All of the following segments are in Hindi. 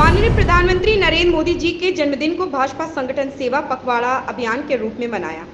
माननीय प्रधानमंत्री नरेंद्र मोदी जी के जन्मदिन को भाजपा संगठन सेवा पखवाड़ा अभियान के रूप में मनाया।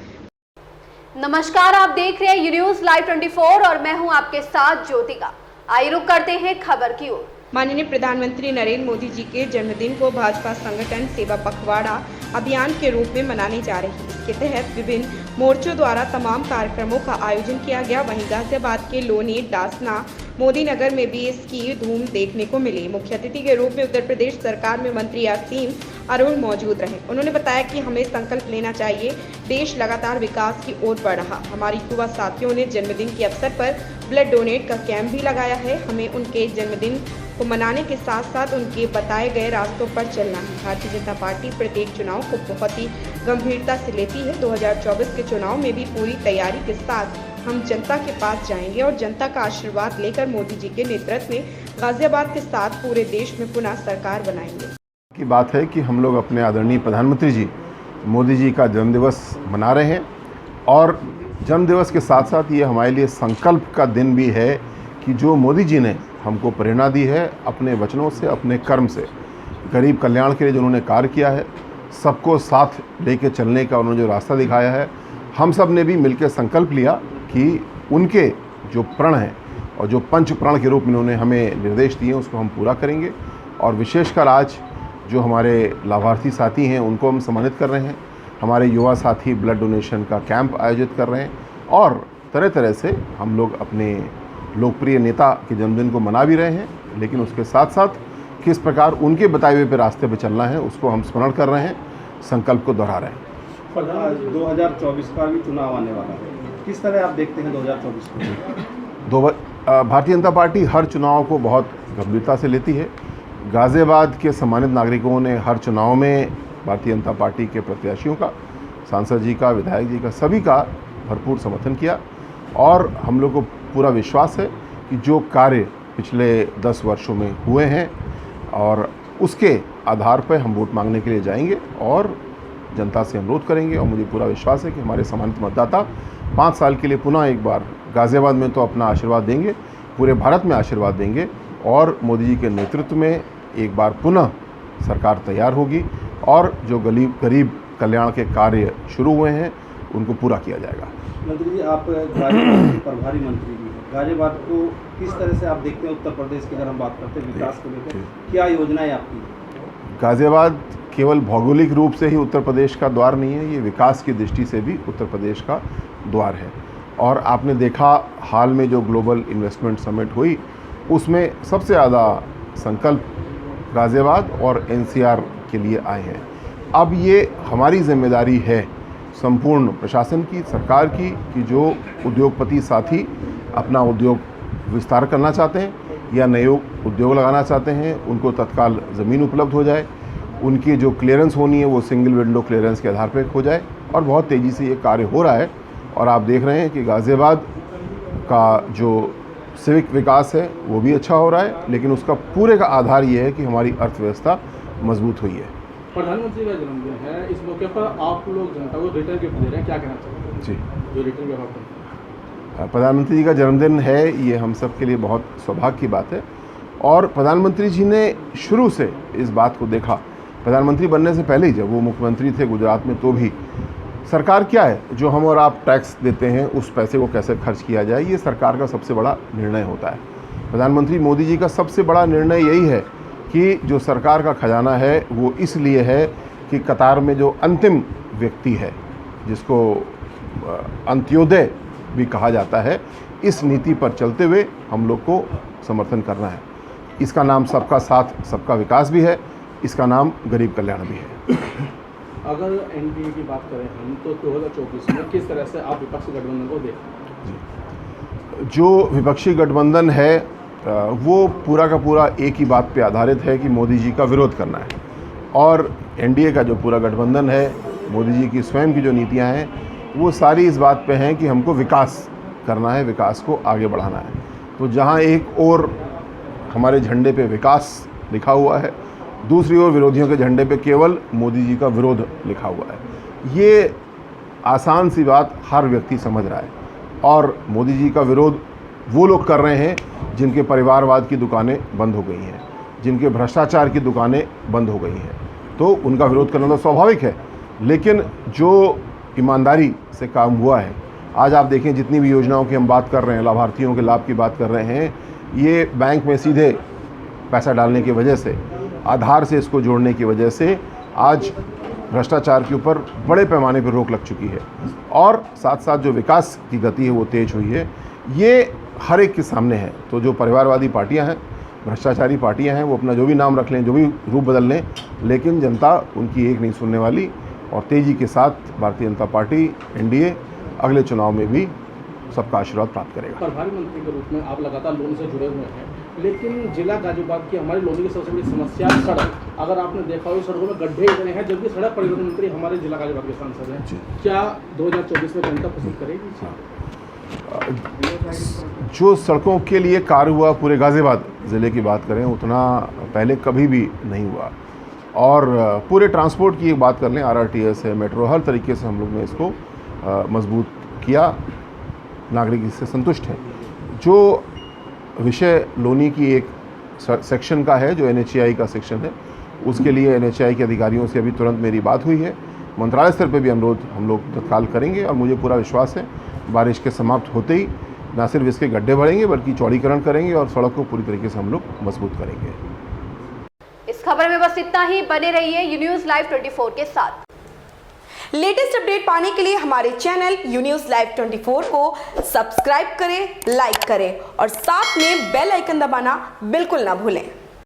नमस्कार, आप देख रहे हैं यू न्यूज़ लाइव 24 और मैं हूं आपके साथ ज्योतिका। आइए रुक करते हैं खबर की ओर। माननीय प्रधानमंत्री नरेंद्र मोदी जी के जन्मदिन को भाजपा संगठन सेवा पखवाड़ा अभियान के रूप में मनाने जा रही है। इसके तहत विभिन्न मोर्चों द्वारा तमाम कार्यक्रमों का आयोजन किया गया। वहीं गाजियाबाद के लोनी, डासना, मोदी नगर में भी इसकी धूम देखने को मिली। मुख्य अतिथि के रूप में उत्तर प्रदेश सरकार में मंत्री आसीम अरुण मौजूद रहे। उन्होंने बताया कि हमें संकल्प लेना चाहिए, देश लगातार विकास की ओर बढ़ रहा। हमारे युवा साथियों ने जन्मदिन के अवसर पर ब्लड डोनेट का कैंप भी लगाया है। हमें उनके जन्मदिन को मनाने के साथ साथ उनके बताए गए रास्तों पर चलना है। भारतीय जनता पार्टी प्रत्येक चुनाव को बहुत ही गंभीरता से लेती है। 2024 के चुनाव में भी पूरी तैयारी के साथ हम जनता के पास जाएंगे और जनता का आशीर्वाद लेकर मोदी जी के नेतृत्व में गाजियाबाद के साथ पूरे देश में पुनः सरकार बनाएंगे। की बात है कि हम लोग अपने आदरणीय प्रधानमंत्री जी मोदी जी का जन्मदिवस मना रहे हैं और जन्मदिवस के साथ साथ ये हमारे लिए संकल्प का दिन भी है कि जो मोदी जी ने हमको प्रेरणा दी है अपने वचनों से, अपने कर्म से, गरीब कल्याण के लिए जो उन्होंने कार्य किया है, सबको साथ लेके चलने का उन्होंने जो रास्ता दिखाया है, हम सब ने भी मिलकर संकल्प लिया कि उनके जो प्रण हैं और जो पंच प्रण के रूप में उन्होंने हमें निर्देश दिए उसको हम पूरा करेंगे। और विशेषकर आज जो हमारे लाभार्थी साथी हैं उनको हम सम्मानित कर रहे हैं। हमारे युवा साथी ब्लड डोनेशन का कैंप आयोजित कर रहे हैं और तरह तरह से हम लोग अपने लोकप्रिय नेता के जन्मदिन को मना भी रहे हैं, लेकिन उसके साथ साथ किस प्रकार उनके बताए हुए पे रास्ते पे चलना है उसको हम स्मरण कर रहे हैं, संकल्प को दोहरा रहे हैं। 2024 का भी चुनाव आने वाला है, किस तरह आप देखते हैं 2024 को? भारतीय जनता पार्टी हर चुनाव को बहुत गंभीरता से लेती है। गाजियाबाद के सम्मानित नागरिकों ने हर चुनाव में भारतीय जनता पार्टी के प्रत्याशियों का, सांसद जी का, विधायक जी का, सभी का भरपूर समर्थन किया और हम लोग को पूरा विश्वास है कि जो कार्य पिछले 10 वर्षों में हुए हैं और उसके आधार पर हम वोट मांगने के लिए जाएंगे और जनता से अनुरोध करेंगे। और मुझे पूरा विश्वास है कि हमारे सम्मानित मतदाता 5 साल के लिए पुनः एक बार गाजियाबाद में तो अपना आशीर्वाद देंगे, पूरे भारत में आशीर्वाद देंगे और मोदी जी के नेतृत्व में एक बार पुनः सरकार तैयार होगी और जो गरीब कल्याण के कार्य शुरू हुए हैं उनको पूरा किया जाएगा। मंत्री जी, आप गाजियाबाद के प्रभारी मंत्री भी हैं, गाजियाबाद को किस तरह से आप देखते हैं? उत्तर प्रदेश की अगर हम बात करते हैं विकास को लेकर, क्या योजनाएं आपकी? गाजियाबाद केवल भौगोलिक रूप से ही उत्तर प्रदेश का द्वार नहीं है, ये विकास की दृष्टि से भी उत्तर प्रदेश का द्वार है। और आपने देखा हाल में जो ग्लोबल इन्वेस्टमेंट समिट हुई उसमें सबसे ज़्यादा संकल्प गाजियाबाद और एनसीआर के लिए आए हैं। अब ये हमारी जिम्मेदारी है संपूर्ण प्रशासन की, सरकार की, कि जो उद्योगपति साथी अपना उद्योग विस्तार करना चाहते हैं या नए उद्योग लगाना चाहते हैं उनको तत्काल ज़मीन उपलब्ध हो जाए, उनकी जो क्लियरेंस होनी है वो सिंगल विंडो क्लियरेंस के आधार पर हो जाए और बहुत तेज़ी से ये कार्य हो रहा है। और आप देख रहे हैं कि गाजियाबाद का जो सिविक विकास है वो भी अच्छा हो रहा है, लेकिन उसका पूरे का आधार ये है कि हमारी अर्थव्यवस्था मजबूत हुई है। प्रधानमंत्री का जन्मदिन है, इस मौके पर आप लोग जनता को रिटर्न गिफ्ट दे रहे हैं, क्या कहना चाहते हैं? जी, जो रिटर्न गिफ्ट प्रधानमंत्री जी का जन्मदिन है, ये हम सब के लिए बहुत सौभाग्य की बात है। और प्रधानमंत्री जी ने शुरू से इस बात को देखा, प्रधानमंत्री बनने से पहले ही जब वो मुख्यमंत्री थे गुजरात में, तो भी सरकार क्या है, जो हम और आप टैक्स देते हैं उस पैसे को कैसे खर्च किया जाए, ये सरकार का सबसे बड़ा निर्णय होता है। प्रधानमंत्री मोदी जी का सबसे बड़ा निर्णय यही है कि जो सरकार का खजाना है वो इसलिए है कि कतार में जो अंतिम व्यक्ति है, जिसको अंत्योदय भी कहा जाता है, इस नीति पर चलते हुए हम लोग को समर्थन करना है। इसका नाम सबका साथ सबका विकास भी है, इसका नाम गरीब कल्याण भी है। अगर एनडीए की बात करें हम तो 2024 में किस तरह से आप विपक्षी गठबंधन को देखते हैं? जो विपक्षी गठबंधन है वो पूरा का पूरा एक ही बात पे आधारित है कि मोदी जी का विरोध करना है। और एनडीए का जो पूरा गठबंधन है, मोदी जी की स्वयं की जो नीतियां हैं वो सारी इस बात पे हैं कि हमको विकास करना है, विकास को आगे बढ़ाना है। तो जहां एक और हमारे झंडे पे विकास लिखा हुआ है, दूसरी ओर विरोधियों के झंडे पे केवल मोदी जी का विरोध लिखा हुआ है। ये आसान सी बात हर व्यक्ति समझ रहा है। और मोदी जी का विरोध वो लोग कर रहे हैं जिनके परिवारवाद की दुकानें बंद हो गई हैं, जिनके भ्रष्टाचार की दुकानें बंद हो गई हैं। तो उनका विरोध करना तो स्वाभाविक है, लेकिन जो ईमानदारी से काम हुआ है, आज आप देखें जितनी भी योजनाओं की हम बात कर रहे हैं, लाभार्थियों के लाभ की बात कर रहे हैं, ये बैंक में सीधे पैसा डालने की वजह से, आधार से इसको जोड़ने की वजह से आज भ्रष्टाचार के ऊपर बड़े पैमाने पर रोक लग चुकी है और साथ साथ जो विकास की गति है वो तेज हुई है। ये हर एक के सामने है। तो जो परिवारवादी पार्टियां हैं, भ्रष्टाचारी पार्टियां हैं, वो अपना जो भी नाम रख लें, जो भी रूप बदल लें, लेकिन जनता उनकी एक नहीं सुनने वाली और तेज़ी के साथ भारतीय जनता पार्टी एनडीए अगले चुनाव में भी सबका आशीर्वाद प्राप्त करेगा। प्रभारी मंत्री के रूप में आप लगातार लोन से जुड़े हुए हैं, लेकिन जिला गाजियाबाद की हमारी लोनी की सबसे बड़ी समस्या सड़क। अगर आपने देखा हो सड़कों में गड्ढे इतने हैं, जबकि सड़क परिवहन मंत्री हमारे जिला गाजियाबाद के सांसद हैं। क्या 2024 में जनता पसंद करेगी? जो सड़कों के लिए कार्य हुआ पूरे गाजियाबाद ज़िले की बात करें, उतना पहले कभी भी नहीं हुआ। और पूरे ट्रांसपोर्ट की एक बात कर लें, RRTS है, मेट्रो, हर तरीके से हम लोग ने इसको मजबूत किया, नागरिक इससे संतुष्ट हैं। जो विषय लोनी की एक सेक्शन का है, जो NHAI का सेक्शन है, उसके लिए NHAI के अधिकारियों से अभी तुरंत मेरी बात हुई है। मंत्रालय स्तर पे भी अनुरोध हम लोग तत्काल करेंगे और मुझे पूरा विश्वास है बारिश के समाप्त होते ही न सिर्फ इसके गड्ढे भरेंगे बल्कि चौड़ीकरण करेंगे और सड़क को पूरी तरीके से हम लोग मजबूत करेंगे। इस खबर में बस इतना ही। बने रहिए यू न्यूज़ लाइव 24 के साथ। लेटेस्ट अपडेट पाने के लिए हमारे चैनल यू न्यूज़ लाइव 24 को सब्सक्राइब करें, लाइक करें और साथ में बेल आइकन दबाना बिल्कुल ना भूलें।